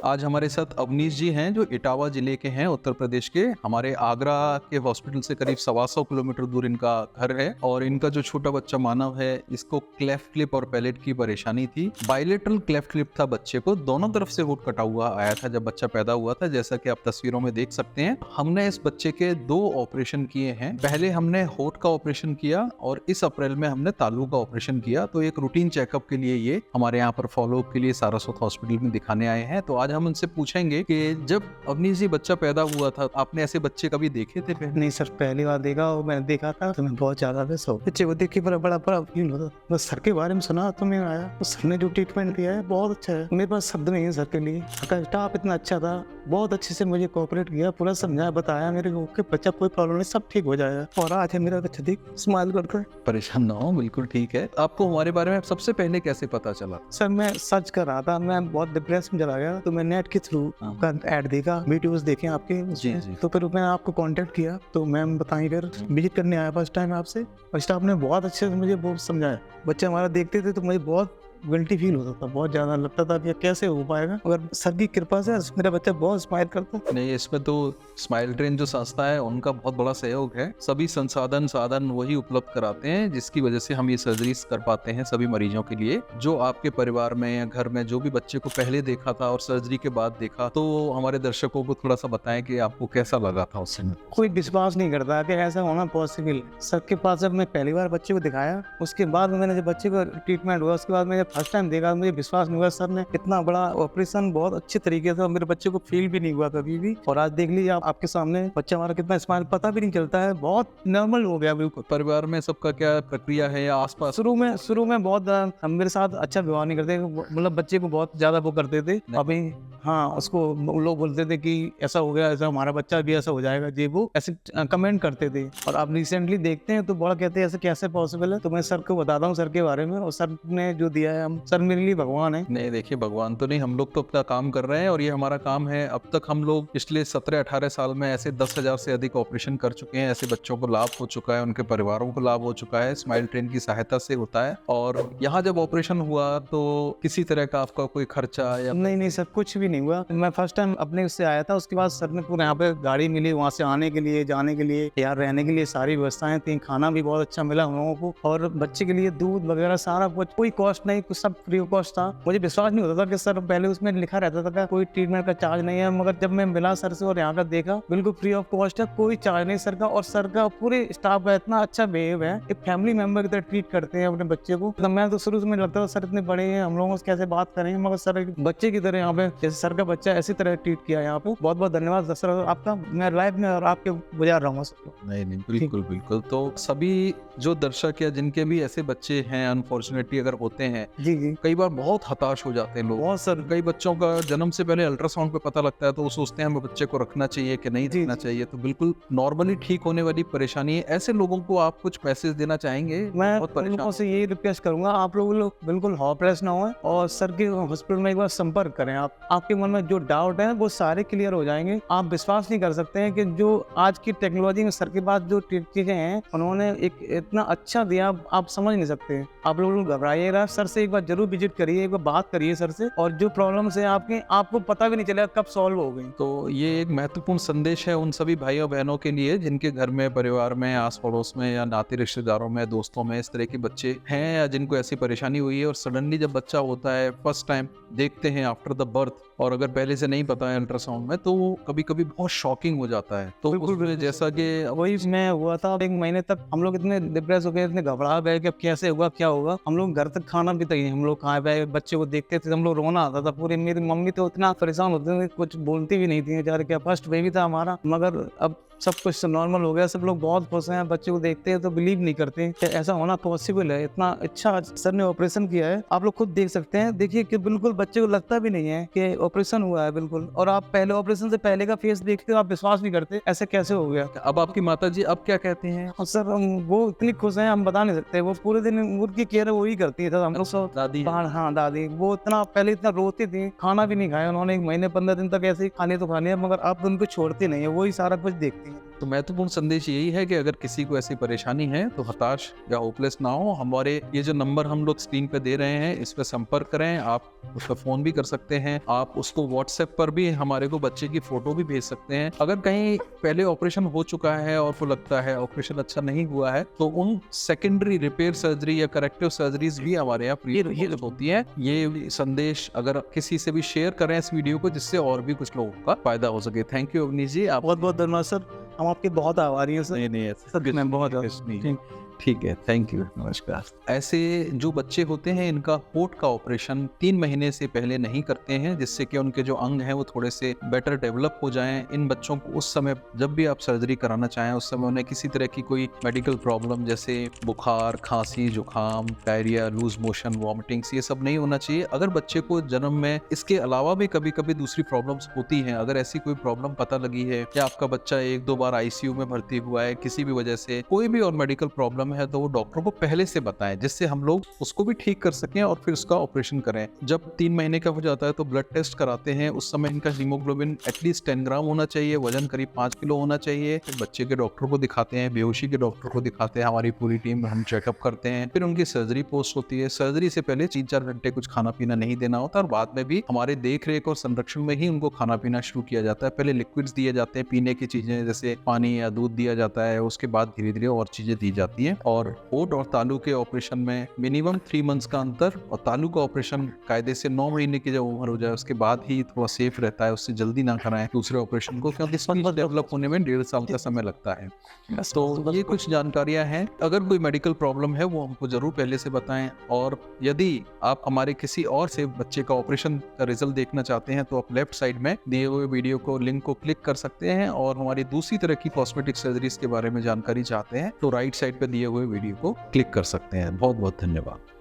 आज हमारे साथ अवनीश जी हैं जो इटावा जिले के हैं, उत्तर प्रदेश के। हमारे आगरा के हॉस्पिटल से करीब 125 किलोमीटर दूर इनका घर है और इनका जो छोटा बच्चा मानव है, इसको क्लेफ्ट लिप और पैलेट की परेशानी थी। बायलेटरल क्लेफ्ट लिप था बच्चे को, दोनों तरफ से होंठ कटा हुआ आया था जब बच्चा पैदा हुआ था, जैसा कि आप तस्वीरों में देख सकते हैं। हमने इस बच्चे के 2 ऑपरेशन किए हैं। पहले हमने होंठ का ऑपरेशन किया और इस अप्रैल में हमने तालू का ऑपरेशन किया। तो एक रूटीन चेकअप के लिए ये हमारे यहाँ पर फॉलोअप के लिए सारस्वत हॉस्पिटल में दिखाने आए हैं। तो आज हम उनसे पूछेंगे कि जब अवनीश जी बच्चा पैदा हुआ था, आपने ऐसे बच्चे कभी देखे थे पहले? नहीं सर, पहली बार देखा और मैंने देखा था तो मैं बहुत ज्यादा बच्चे को देख के बड़ा बड़ा बड़ा फील होता। बस सर के बारे में सुना तो मैं आया, तो सर ने जो ट्रीटमेंट दिया है बहुत अच्छा है। मेरे पास शब्द नहीं है सर के लिए। स्टाफ इतना अच्छा था, बहुत अच्छे से मुझे कोऑपरेट किया, पूरा समझाया बताया मेरे को कि बच्चा कोई प्रॉब्लम नहीं, सब ठीक हो जाएगा। और आज है मेरा बच्चा देख स्माइल करता है। परेशान ना हो, बिल्कुल ठीक है। आपको हमारे बारे में सबसे पहले कैसे पता चला? सर मैं सर्च कर रहा था, मैं बहुत डिप्रेस में चला गया, तो मैं नेट के थ्रू का ऐड देखा, वीडियोस देखे आपके जी, जी। तो फिर मैंने आपको कांटेक्ट किया। तो मैम बताई, फिर विजिट करने आया फर्स्ट टाइम आपसे, और स्टाफ ने बहुत अच्छे से मुझे बहुत समझाया। बच्चे हमारा देखते थे तो मुझे बहुत गिल्टी फील होता था, बहुत ज्यादा लगता था कि कैसे हो पाएगा, मगर सर की कृपा से मेरा बच्चा बहुत स्माइल करता है। नहीं, इसमें तो स्माइल ट्रेन जो संस्था है उनका बहुत बड़ा सहयोग है। सभी साधन वही उपलब्ध कराते हैं जिसकी वजह से हम ये सर्जरीज कर पाते हैं सभी मरीजों के लिए। जो आपके परिवार में या घर में जो भी बच्चे को पहले देखा था और सर्जरी के बाद देखा, तो हमारे दर्शकों को थोड़ा सा बताएं कि आपको कैसा लगा था उस समय। कोई विश्वास नहीं करता कि ऐसा होना पॉसिबल। सर के पास जब मैं पहली बार बच्चे को दिखाया, उसके बाद मैंने जब बच्चे को ट्रीटमेंट हुआ, उसके बाद मैंने फर्स्ट टाइम देखा, मुझे विश्वास नहीं हुआ सर ने इतना बड़ा ऑपरेशन बहुत अच्छे तरीके से, मेरे बच्चे को फील भी नहीं हुआ कभी भी। और आज देख लीजिए आपके सामने बच्चा हमारा कितना स्माइल, पता भी नहीं चलता है, बहुत नॉर्मल हो गया बिल्कुल। परिवार में सबका क्या प्रक्रिया है या आसपास? शुरू में बहुत हम मेरे साथ अच्छा व्यवहार नहीं करते, मतलब बच्चे को बहुत ज्यादा वो करते थे। अभी हाँ, उसको लोग बोलते थे कि ऐसा हो गया, ऐसा हमारा बच्चा भी ऐसा हो जाएगा, ये वो ऐसे कमेंट करते थे। और आप रिसेंटली देखते हैं तो बड़ा कहते हैं ऐसे कैसे पॉसिबल है। तो मैं सर को बताता हूँ सर के बारे में, और सर ने जो दिया है, हम सर मेरे लिए भगवान है। नहीं, देखिए भगवान तो नहीं, हम लोग तो अपना काम कर रहे हैं और ये हमारा काम है। अब तक हम लोग पिछले 17-18 साल में ऐसे 10,000 से अधिक ऑपरेशन कर चुके हैं। ऐसे बच्चों को लाभ हो चुका है, उनके परिवारों को लाभ हो चुका है, स्माइल ट्रेन की सहायता से होता है। और यहाँ जब ऑपरेशन हुआ तो किसी तरह का आपका कोई खर्चा या? नहीं सर, कुछ भी नहीं हुआ। मैं फर्स्ट टाइम अपने उससे आया था, उसके बाद सर ने पूरे यहाँ पे गाड़ी मिली, वहाँ से आने के लिए, जाने के लिए, यहाँ रहने के लिए सारी व्यवस्थाएं थी। खाना भी बहुत अच्छा मिला हम लोगों को, और बच्चे के लिए दूध वगैरह सारा कुछ, कोई कॉस्ट नहीं, कुछ सब फ्री ऑफ कॉस्ट था। मुझे विश्वास नहीं होता था कि सर, पहले उसमें लिखा रहता था कि कोई ट्रीटमेंट का चार्ज नहीं है, मगर जब मैं मिला सर से और यहाँ का देखा, बिल्कुल फ्री ऑफ कॉस्ट है, कोई चार्ज नहीं सर का। और सर का पूरे स्टाफ का इतना अच्छा बिहेव है, एक फैमिली मेंबर की तरह ट्रीट करते हैं अपने बच्चे को। तो मैं तो शुरू में लगता था सर इतने बड़े हैं, हम लोगों से कैसे बात करेंगे, मगर सर एक बच्चे की तरह यहाँ पे, जैसे सर का बच्चा ऐसी तरह ट्रीट किया यहाँ पे। बहुत बहुत धन्यवाद सर आपका, मैं लाइव में और आपके गुजार रहूंगा सर। नहीं, बिल्कुल। तो सभी जो दर्शक या जिनके भी ऐसे बच्चे हैं, अनफॉर्चुनेटली अगर होते हैं, जी, कई बार बहुत हताश हो जाते हैं लोग। बहुत सर, कई बच्चों का जन्म से पहले अल्ट्रासाउंड पे पता लगता है तो वो सोचते हैं हमें बच्चे को रखना चाहिए कि नहीं रखना चाहिए। तो बिल्कुल नॉर्मली ठीक होने वाली परेशानी है। ऐसे लोगों को आप कुछ मैसेज देना चाहेंगे? मैं लोगों से यही रिक्वेस्ट करूंगा, आप लोग बिल्कुल हॉपलेस ना हो और सर के हॉस्पिटल में एक बार संपर्क करें। आपके मन में जो डाउट है वो सारे क्लियर हो जाएंगे। आप विश्वास नहीं कर सकते हैं कि जो आज की टेक्नोलॉजी में सर के पास जो चीजें हैं, उन्होंने एक इतना अच्छा दिया, आप समझ नहीं सकते। आप लोग घबराइएगा, सर से एक बार जरूर विजिट करिए, एक बार बात करिए सर से, और जो प्रॉब्लम है आपके, आपको पता भी नहीं चलेगा कब सॉल्व हो गई। तो ये एक महत्वपूर्ण संदेश है उन सभी भाइयों बहनों के लिए जिनके घर में, परिवार में, आस पड़ोस में या नाते रिश्तेदारों में, दोस्तों में इस तरह के बच्चे हैं या जिनको ऐसी परेशानी हुई है। और सडनली जब बच्चा होता है, फर्स्ट टाइम देखते हैं आफ्टर द बर्थ, और अगर पहले से नहीं पता है अल्ट्रासाउंड में, तो वो कभी कभी बहुत शॉकिंग हो जाता है। तो बिल्कुल जैसा कि वही मैं हुआ था, 1 महीने तक हम लोग इतने डिप्रेस हो गए, इतने घबरा गए कि अब कैसे होगा, क्या होगा। हम लोग घर तक खाना भी तक हम लोग खाए पाए, बच्चे को देखते थे हम लोग, रोना आता था पूरी। मेरी मम्मी तो इतना परेशान होती थी, कुछ बोलती भी नहीं थी बेचारे, क्या फर्स्ट बेबी था हमारा। मगर अब सब कुछ नॉर्मल हो गया, सब लोग बहुत खुश हैं। बच्चे को देखते हैं तो बिलीव नहीं करते कि ऐसा होना पॉसिबल है। इतना अच्छा सर ने ऑपरेशन किया है, आप लोग खुद देख सकते हैं। देखिए कि बिल्कुल बच्चे को लगता भी नहीं है कि ऑपरेशन हुआ है, बिल्कुल। और आप पहले ऑपरेशन से पहले का फेस देखते हो, आप विश्वास नहीं करते ऐसे कैसे हो गया। अब आपकी माता जी अब क्या कहते हैं? सर वो इतनी खुश हैं, हम बता नहीं सकते। वो पूरे दिन उनकी केयर वही करती है। हम लोग दादी? हाँ, दादी। वो इतना पहले इतना रोती थी, खाना भी नहीं खाया उन्होंने 1 महीने 15 दिन तक, ऐसे ही खाने तो खा लिया, मगर अब उनको छोड़ते नहीं है, वही सारा कुछ देखती है। तो महत्वपूर्ण संदेश यही है कि अगर किसी को ऐसी परेशानी है तो हताश या होपलेस ना हो। हमारे ये जो नंबर हम लोग स्क्रीन पे दे रहे हैं इस पर संपर्क करें। आप उस पर फोन भी कर सकते हैं, आप उसको व्हाट्सएप पर भी हमारे को बच्चे की फोटो भी भेज सकते हैं। अगर कहीं पहले ऑपरेशन हो चुका है और को लगता है ऑपरेशन अच्छा नहीं हुआ है तो उन सेकेंडरी रिपेयर सर्जरी या करेक्टिव सर्जरीज भी हमारे यहाँ फ्री होती है। ये संदेश अगर किसी से भी शेयर करें इस वीडियो को, जिससे और भी कुछ लोगों का फायदा हो सके। थैंक यू अवनीश जी, आप बहुत बहुत धन्यवाद सर, हम आपके बहुत आभारी हैं सर। नहीं सर मैं बहुत ठीक है, थैंक यू, नमस्कार। ऐसे जो बच्चे होते हैं इनका होठ का ऑपरेशन 3 महीने से पहले नहीं करते हैं, जिससे कि उनके जो अंग हैं वो थोड़े से बेटर डेवलप हो जाएं। इन बच्चों को उस समय जब भी आप सर्जरी कराना चाहें उस समय उन्हें किसी तरह की कोई मेडिकल प्रॉब्लम जैसे बुखार, खांसी, जुकाम, डायरिया, लूज मोशन, वॉमिटिंग्स, ये सब नहीं होना चाहिए। अगर बच्चे को जन्म में इसके अलावा भी कभी कभी दूसरी प्रॉब्लम्स होती हैं, अगर ऐसी कोई प्रॉब्लम पता लगी है या आपका बच्चा 1-2 बार ICU में भर्ती हुआ है, किसी भी वजह से कोई भी और मेडिकल प्रॉब्लम है तो वो डॉक्टर को पहले से बताएं, जिससे हम लोग उसको भी ठीक कर सकें और फिर उसका ऑपरेशन करें। जब 3 महीने का हो जाता है तो ब्लड टेस्ट कराते हैं, उस समय इनका हीमोग्लोबिन एटलीस्ट 10 ग्राम होना चाहिए, वजन करीब 5 किलो होना चाहिए। फिर बच्चे के डॉक्टर को दिखाते हैं, बेहोशी के डॉक्टर को दिखाते हैं, हमारी पूरी टीम, हम चेकअप करते हैं। फिर उनकी सर्जरी पोस्ट होती है। सर्जरी से पहले 3-4 घंटे कुछ खाना पीना नहीं देना होता और बाद में भी हमारे देख रेख और संरक्षण में ही उनको खाना पीना शुरू किया जाता है। पहले लिक्विड्स दिए जाते हैं, पीने की चीजें जैसे पानी या दूध दिया जाता है, उसके बाद धीरे धीरे और चीजें दी जाती हैं। और होठ और तालू के ऑपरेशन में मिनिमम 3 मंथ्स का अंतर, और तालू का ऑपरेशन कायदे से 9 महीने की जब उम्र हो जाए उसके बाद ही थोड़ा सेफ रहता है, उससे जल्दी ना कराएं दूसरे ऑपरेशन को, क्योंकि स्पीच डेवलप होने में 1.5 साल का समय लगता है। तो ये कुछ जानकारियां हैं। अगर कोई मेडिकल प्रॉब्लम है वो हमको जरूर पहले से बताएं, और यदि आप हमारे किसी और से बच्चे का ऑपरेशन का रिजल्ट देखना चाहते हैं तो आप लेफ्ट साइड में दिए हुए वीडियो को लिंक को क्लिक कर सकते हैं, और हमारी दूसरी तरह की कॉस्मेटिक सर्जरीज के बारे में जानकारी चाहते हैं तो राइट साइड पे दिए हुए वीडियो को क्लिक कर सकते हैं। बहुत बहुत धन्यवाद।